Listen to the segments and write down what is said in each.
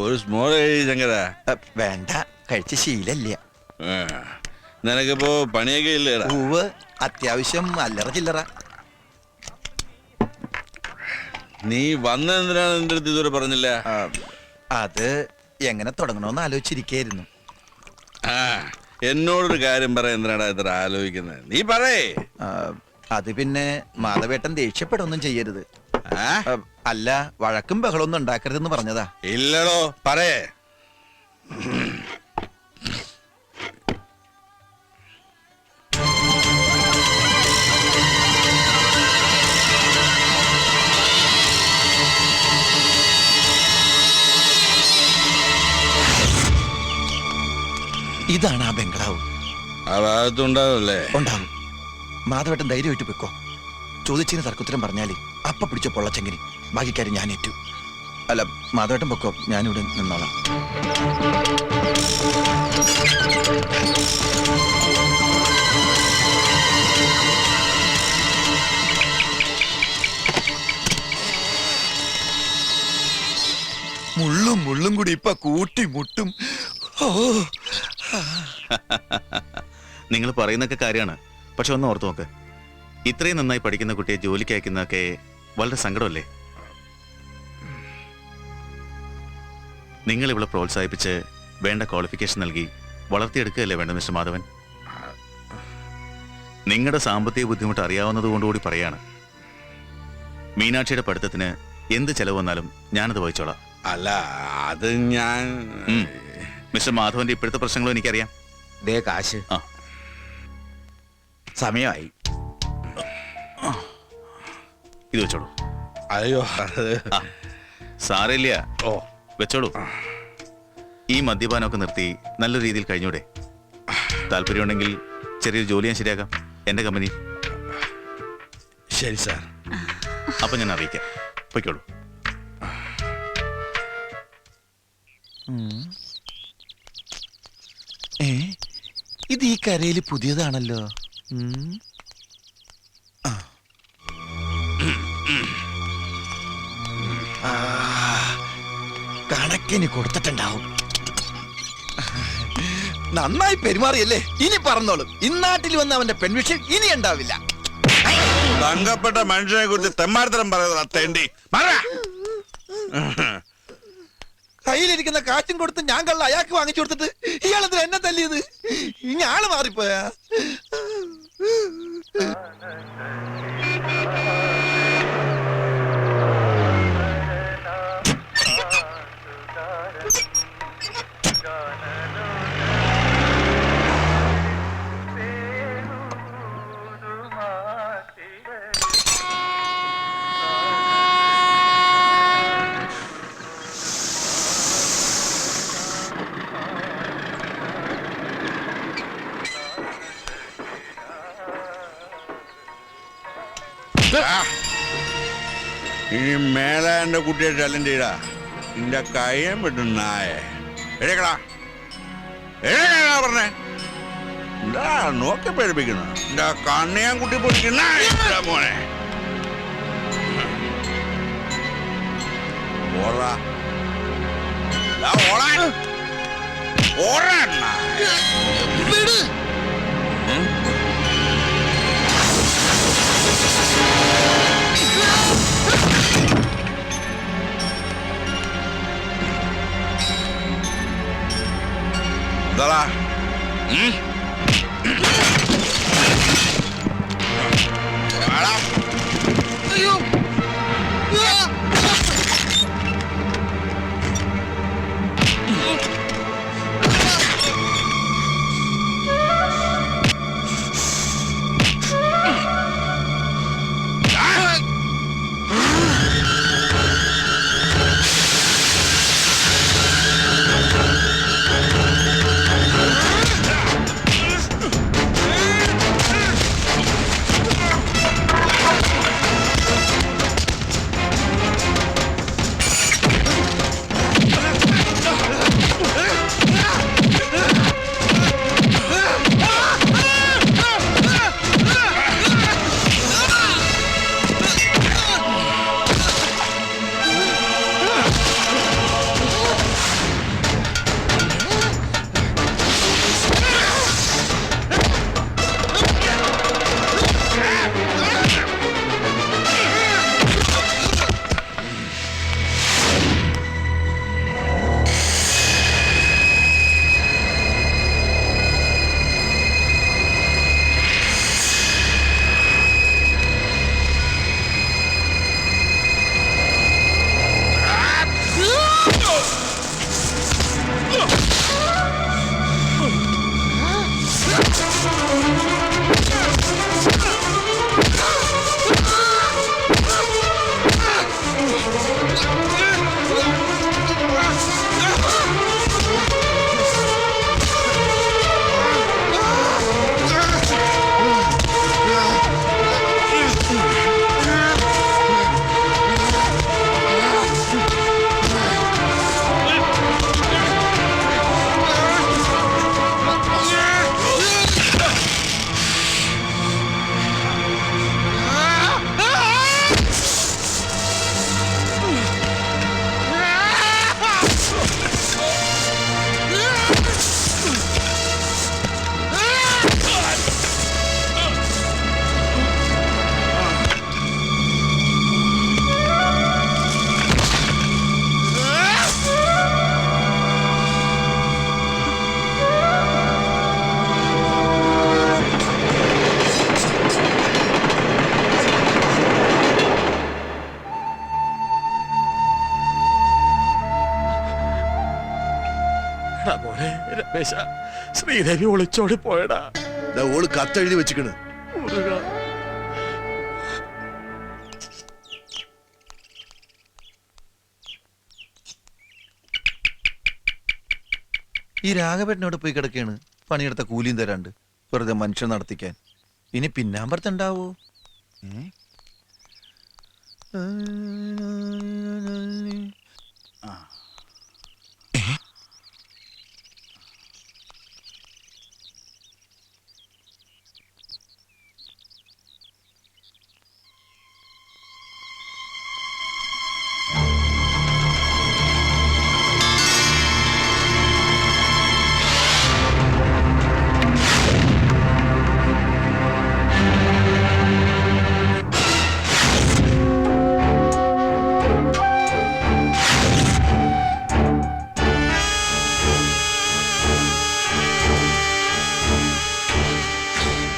ഒരു സ്മോൾ ശങ്കര. വേണ്ട, കഴിച്ച ശീലല്ല. നിനക്കിപ്പോ പണിയൊക്കെ ഇല്ലേടാ? പൂവ് അത്യാവശ്യം അല്ലറ ചില്ലറ. നീ വന്നെന്തിനാണ് നിന്റെ അടുത്ത് ഇതുവരെ പറഞ്ഞില്ല? അത് എങ്ങനെ തുടങ്ങണമെന്ന് ആലോചിച്ചിരിക്കായിരുന്നു. എന്നോടൊരു കാര്യം പറയാൻ എന്തിനാടാ ഇത്ര ആലോചിക്കുന്നത്? നീ പറയേ. അത് പിന്നെ മാധവേട്ടൻ ദേഷ്യപ്പെടുകയൊന്നും ചെയ്യരുത്. അല്ല, വഴക്കും ബഹളമൊന്നും ഉണ്ടാക്കരുതെന്ന് പറഞ്ഞതാ. ഇല്ലടോ, പറയേ. ഇതാണ് ആ ബംഗ്ലാവ്. ആ ഭാഗത്തുണ്ടാവല്ലേ? ഉണ്ടാവും. മാധവേട്ടൻ ധൈര്യമായിട്ട് വെക്കോ. ചോദിച്ചതിന് തർക്കുത്തരം പറഞ്ഞാലേ അപ്പ പിടിച്ച പൊള്ളച്ചെങ്കിനി ബാക്കിക്കാര്യം ഞാൻ ഏറ്റു. അല്ല, മാധവേട്ടൻ പൊക്കോ, ഞാനിവിടെ നിന്നോളാം. മുള്ളും മുള്ളും കൂടി ഇപ്പൊ കൂട്ടി മുട്ടും. നിങ്ങൾ പറയുന്നൊക്കെ കാര്യമാണ്. പക്ഷെ ഒന്ന് ഓർത്തു നോക്ക്, ഇത്രയും നന്നായി പഠിക്കുന്ന കുട്ടിയെ ജോലിക്ക് അയക്കുന്നതൊക്കെ വളരെ സങ്കടമല്ലേ? നിങ്ങൾ ഇവിടെ പ്രോത്സാഹിപ്പിച്ച് വേണ്ട ക്വാളിഫിക്കേഷൻ നൽകി വളർത്തിയെടുക്കുകയല്ലേ വേണ്ട മിസ്റ്റർ മാധവൻ? നിങ്ങളുടെ സാമ്പത്തിക ബുദ്ധിമുട്ട് അറിയാവുന്നത് കൊണ്ടുകൂടി പറയാണ്. മീനാക്ഷിയുടെ പഠിത്തത്തിന് എന്ത് ചെലവ് വന്നാലും ഞാനത് വഹിച്ചോളാം. അല്ല, അത് ഞാൻ മിസ്റ്റർ മാധവന്റെ ഇപ്പോഴത്തെ പ്രശ്നങ്ങളും എനിക്കറിയാം. ദേ കാശ്. സമയമായി. ഇത് വെച്ചോളൂ. അയ്യോ, സാരമില്ല. ഓ, വെച്ചോളൂ. ഈ മദ്യപാനമൊക്കെ നിർത്തി നല്ല രീതിയിൽ കഴിഞ്ഞൂടെ? താല്പര്യമുണ്ടെങ്കിൽ ചെറിയൊരു ജോലി ഞാൻ ശരിയാക്കാം എന്റെ കമ്പനി. ശരി സാർ. അപ്പൊ ഞാൻ അറിയിക്കാം. പൊയ്ക്കോളൂ. ഇത് ഈ കരയിൽ പുതിയതാണല്ലോ. കണക്കിന് കൊടുത്തിട്ടുണ്ടാവും. നന്നായി പെരുമാറിയല്ലേ? ഇനി പറഞ്ഞോളും. ഇന്നാട്ടിൽ വന്ന അവന്റെ പെൺവിഷൻ ഇനി ഉണ്ടാവില്ല. തങ്കപ്പെട്ട മനുഷ്യനെ കുറിച്ച് തെമ്മാർത്തരം പറയുന്നത് തേണ്ടി. കയ്യിലിരിക്കുന്ന കാറ്റും കൊടുത്ത് ഞാൻ കള്ള അയാൾക്ക് വാങ്ങിച്ചു കൊടുത്തിട്ട് ഇയാളെന്തിനാ എന്നെ തല്ലിയത്? ഇനി ആള് മാറിപ്പോയാ? ഇനി മേലെ എന്റെ കുട്ടിയെ ചലഞ്ച് ചെയ്താ നിന്റെ കയ്യം വിട്ടും നായേ. എഴുക്കടാ പറഞ്ഞേ. എന്താ നോക്കി പേടിപ്പിക്കുന്ന എന്റെ കണ്ണിയാൻ കുട്ടി പൊടിക്കുന്ന മോനെ. ഓടാ ഓടാ ഓടാ. എന്താടാ? രമേശ, ശ്രീദേവി ഒളിച്ചോടി പോയടാ. ഓള് കത്തെഴുതി വെച്ചിക്കണ്. മുരുക, ഈ രാഘവേട്ടനോട് പോയി കിടക്കുകയാണ്, പണിയെടുത്ത കൂലിയും തരാണ്ട് വെറുതെ മനുഷ്യൻ നടത്തിക്കാൻ. ഇനി പിന്നാമ്പറത്തുണ്ടാവോ?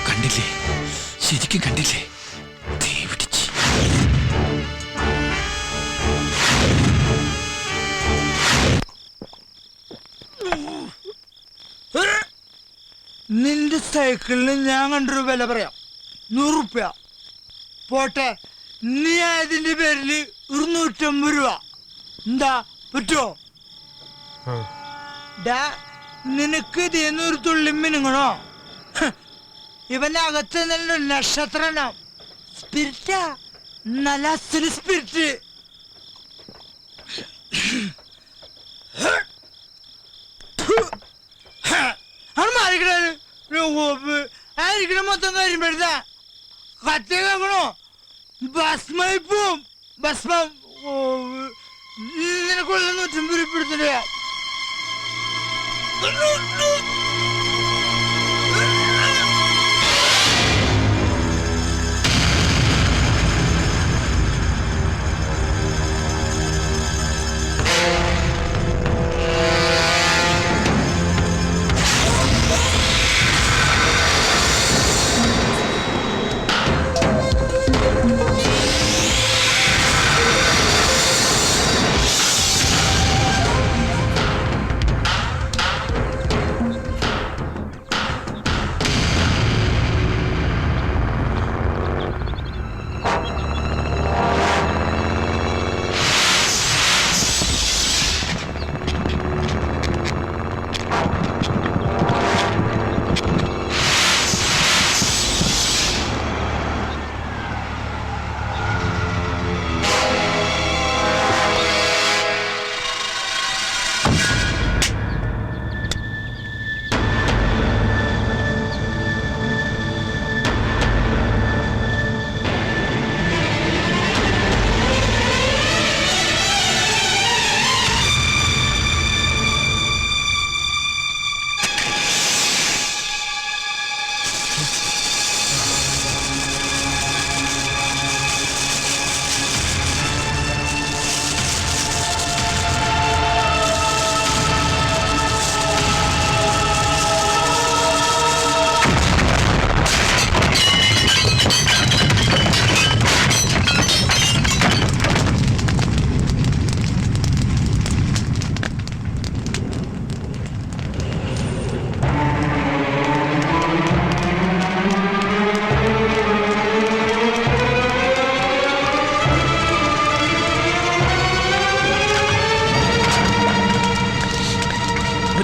കണ്ടില്ലേ, ശരിക്കും കണ്ടില്ലേ? തീ പിടിച്ച്. നിന്റെ സൈക്കിളിന് ഞാൻ കണ്ടൊരു വില പറയാം, 100 റുപ്യ പോട്ടെ. നീ അതിന്റെ പേരില് 250 രൂപ. എന്താ പറ്റുമോ? നിനക്ക് ഇതിന്ന് ഒരു തുള്ളി മിനുങ്ങണോ? ഇവന്റെ അകത്ത് നല്ല നക്ഷത്രം, സ്പിരിറ്റാ, നല്ല അസല് സ്പിരിറ്റ്. ആയിരിക്കണ മൊത്തം കാര്യം പെടുത്താ കത്തി കേൾക്കണോ? ഭസ്മയിപ്പും ഭസ്മം നിനക്കുള്ള 150 രൂപ എടുത്തിട്ട്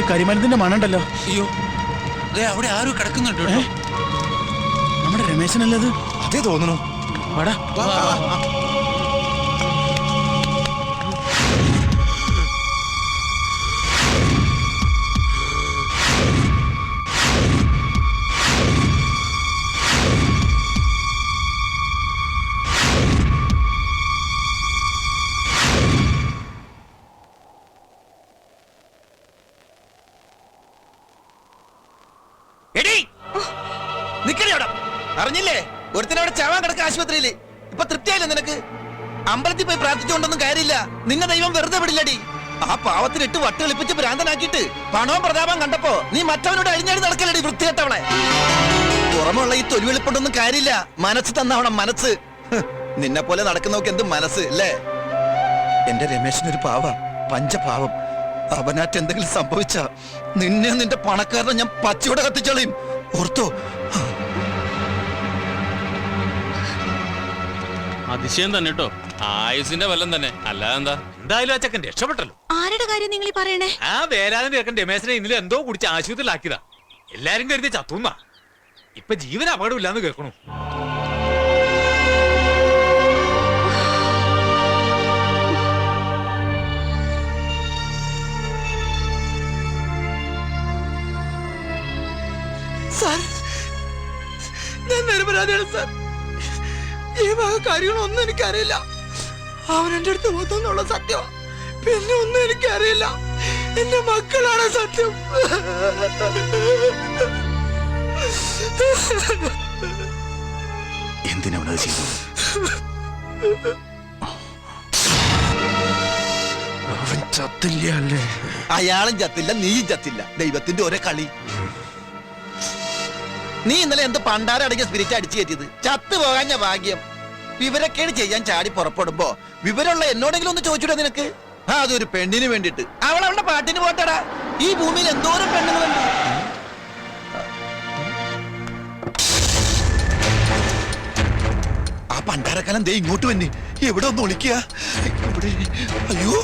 കരിമരുന്നിന്റെ മണുണ്ടല്ലോ. അയ്യോ, അവിടെ ആരോ കിടക്കുന്നുണ്ട്. നമ്മുടെ രമേശനല്ലത്? അതേ തോന്നുന്നു. വാടാ. അറിഞ്ഞില്ലേ, ഒരുത്തിനവിടെ ചാവാൻ കിടക്ക ആശുപത്രിയില്. ഇപ്പൊ തൃപ്തിയായില്ലേ നിനക്ക്? അമ്പലത്തിൽ പോയി പ്രാർത്ഥിച്ചുകൊണ്ടൊന്നും കാര്യമില്ല. നിന്നെ ദൈവം വെറുതെ വിടില്ലടി. ആ പാവത്തിന് 8 വട്ട് കളിപ്പിച്ച് ഭ്രാന്തനാക്കിയിട്ട് പണവും പ്രതാപം കണ്ടപ്പോ നീ മറ്റവനോട് അഴിഞ്ഞാടി നടക്കലടി വൃത്തികെട്ടവളെ. പുറമുള്ള ഈ തൊലിവെളിപ്പൊണ്ടൊന്നും കാര്യമില്ല. മനസ്സ് തന്നവണം, മനസ്സ്. നിന്നെ പോലെ നടക്കുന്നവർക്ക് എന്ത് മനസ്സ് അല്ലേ? എന്റെ രമേശനൊരു പാവ, പഞ്ചപാവം. അവനാറ്റ് എന്തെങ്കിലും സംഭവിച്ച നിന്നെ നിന്റെ പണക്കാരനെ ഞാൻ പച്ചയോടെ കത്തിച്ചളയും. ഓർത്തോ? അതിശയം തന്നെ കേട്ടോ. ആയുസിന്റെ വല്ലം തന്നെ. അല്ലാതെ എന്താ? എന്തായാലും ആ ചെക്കൻ രക്ഷപ്പെട്ടല്ലോ. ആരുടെ കാര്യം നിങ്ങൾ പറയണേ? ആ വേലാതിന്റെ ചെക്കൻ രമേശനെ ഇന്നലെ എന്തോ കുടിച്ച് ആശുപത്രിയിലാക്കിയതാ. എല്ലാരും കരുതി ചത്തുന്ന. ഇപ്പൊ ജീവൻ അപകടമില്ലാന്ന് കേൾക്കണു. സാർ, ഞാൻ നിരപരാധിയാണ് സാർ. ഈ വക കാര്യങ്ങളൊന്നും എനിക്കറിയില്ല. അവൻ എൻ്റെ അടുത്ത് വന്നെന്നുള്ള സത്യം. പിന്നെ ഒന്നും എനിക്കറിയില്ല. എന്റെ മക്കളാണ് സത്യം. എന്തിനവനത് ചെയ്തു? അവൻ ചത്തില്ല അല്ലേ? അയാളും ചത്തില്ല, നീയും ചത്തില്ല. ദൈവത്തിന്റെ ഒരേ കളി. നീ ഇന്നലെ എന്ത് പണ്ടാരടങ്ങിയ സ്പിരിറ്റ് അടിച്ചു കയറ്റിയത്? ചത്തു പോകാഞ്ഞ ഭാഗ്യം. വിവരക്കേട് ചെയ്യാൻ ചാടി പുറപ്പെടുമ്പോ വിവരമുള്ള എന്നോടെങ്കിലും ഒന്ന് ചോദിച്ചൂടാ നിനക്ക്? അതൊരു പെണ്ണിന് വേണ്ടിട്ട്. അവൾ അവളുടെ പാട്ടിന് പോട്ടടാ. ഈ ഭൂമിയിൽ എന്തോരം പെണ്ണുങ്ങളുണ്ട്. ആ പണ്ടാരക്കാലം ദേ ഇങ്ങോട്ട് വന്നി. എവിടെ ഒന്ന് ഒളിക്കുക? ഇവിടെ. അയ്യോ,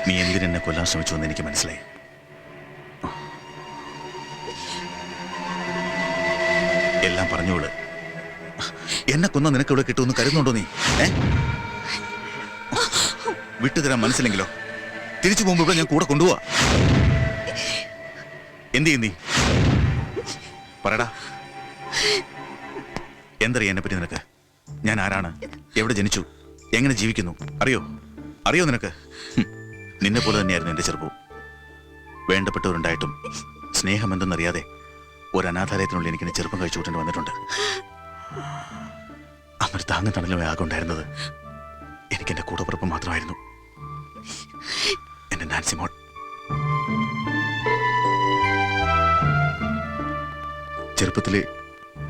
നീ എന്തിനെന്നെ കൊല്ലാൻ ശ്രമിച്ചു എന്ന് എനിക്ക് മനസ്സിലായി. എല്ലാം പറഞ്ഞോള്. എന്നെ കൊന്ന നിനക്ക് ഇവിടെ കിട്ടുമെന്ന് കരുതുന്നുണ്ടോ നീ? വിട്ടുതരാൻ മനസ്സിലെങ്കിലോ തിരിച്ചു പോകുമ്പോ ഇവിടെ ഞാൻ കൂടെ കൊണ്ടുപോവാ. എന്ത് ചെയ്യും നീ? പറടാ, എന്തറിയാം എന്നെ പറ്റി നിനക്ക്? ഞാൻ ആരാണ്? എവിടെ ജനിച്ചു? എങ്ങനെ ജീവിക്കുന്നു? അറിയോ നിനക്ക്? നിന്നെ പോലെ തന്നെയായിരുന്നു എന്റെ ചെറുപ്പവും. വേണ്ടപ്പെട്ടവരുണ്ടായിട്ടും സ്നേഹം എന്തെന്നറിയാതെ ഒരു അനാഥാലയത്തിനുള്ളിൽ എനിക്ക് ചെറുപ്പം കഴിച്ചു കൂട്ടേണ്ടി വന്നിട്ടുണ്ട്. അന്നൊരു താങ്ങും തണലും ആകുണ്ടായിരുന്നത് എനിക്ക് എന്റെ കൂടപ്പിറപ്പ് മാത്രമായിരുന്നു, എന്റെ നാൻസി മോൾ. ചെറുപ്പത്തിലെ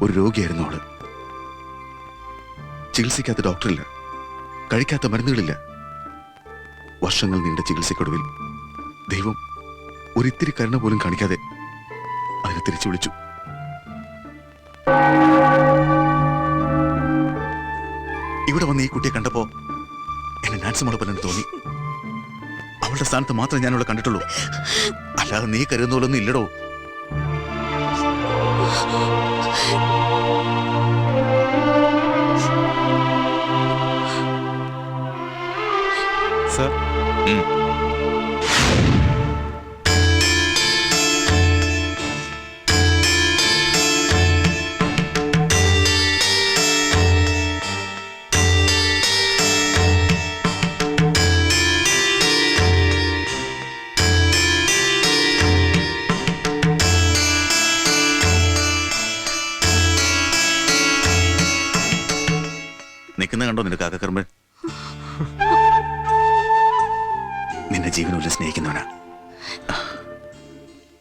ഒരു രോഗിയായിരുന്നു അവള്. ചികിത്സിക്കാത്ത ഡോക്ടറില്ല, കഴിക്കാത്ത മരുന്നുകളില്ല. വർഷങ്ങൾ നീണ്ട ചികിത്സയ്ക്കൊടുവിൽ ദൈവം ഒരിത്തിരി കരുണ പോലും കാണിക്കാതെ അതിനെ തിരിച്ചു വിളിച്ചു. ഇവിടെ വന്ന് ഈ കുട്ടിയെ കണ്ടപ്പോ എന്നെ നാൻസി മോളെ പോലെ തോന്നി. അവളുടെ സ്ഥാനത്ത് മാത്രമേ ഞാൻ അവളെ കണ്ടിട്ടുള്ളൂ. അല്ലാതെ നീ കരുതുന്ന പോലൊന്നും ഇല്ലടോ. സർ നിൽക്കുന്ന കണ്ടോ നിന്റെ കാക്കക്കർമ്മൻ? നിന്നെ ജീവനുള്ള സ്നേഹിക്കുന്നവനാ.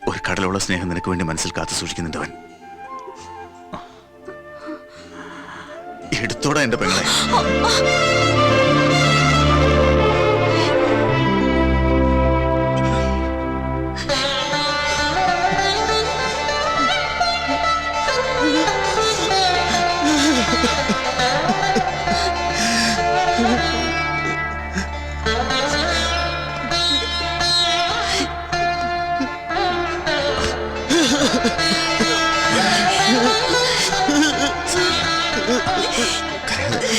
ഒരു കടലുള്ള സ്നേഹം നിനക്ക് വേണ്ടി മനസ്സിൽ കാത്തു സൂക്ഷിക്കുന്നുണ്ടവൻ. എടുത്തോടാ എന്റെ പെങ്ങളെ. കരയാതെ.